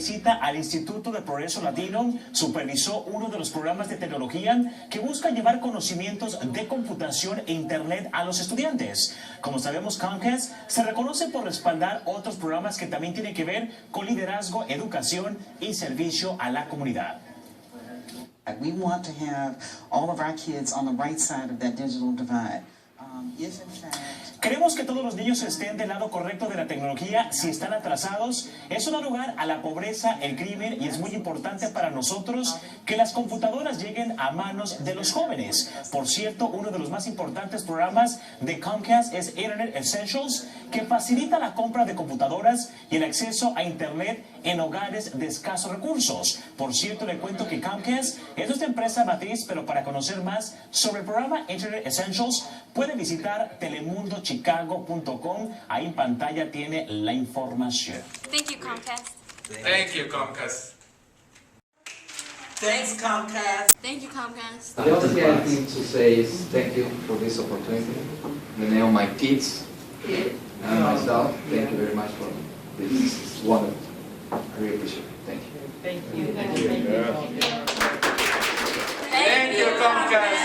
visita al Instituto de Progreso Latino supervisó uno de los programas de tecnología que busca llevar conocimientos de computación e Internet a los estudiantes. Como sabemos, Comcast se reconoce por respaldar otros programas que también tienen que ver con liderazgo, educación y servicio a la comunidad. We want to have all of our kids on the right side of that digital divide. Queremos que todos los niños estén del lado correcto de la tecnología. Si están atrasados, eso da lugar a la pobreza, el crimen, y es muy importante para nosotros que las computadoras lleguen a manos de los jóvenes. Por cierto, uno de los más importantes programas de Comcast es Internet Essentials, que facilita la compra de computadoras y el acceso a Internet en hogares de escasos recursos. Por cierto, le cuento que Comcast es nuestra empresa matriz, pero para conocer más sobre el programa Internet Essentials, puede visitar telemundochicago.com. Ahí en pantalla tiene la información. Thank you, Comcast. Thank you, Comcast. Thanks, Comcast. Thank you, Comcast. The only thing I think to say is thank you for this opportunity. In the name of my kids and myself, thank you very much for this. It's wonderful. I really appreciate it. Thank you. Thank you, Comcast.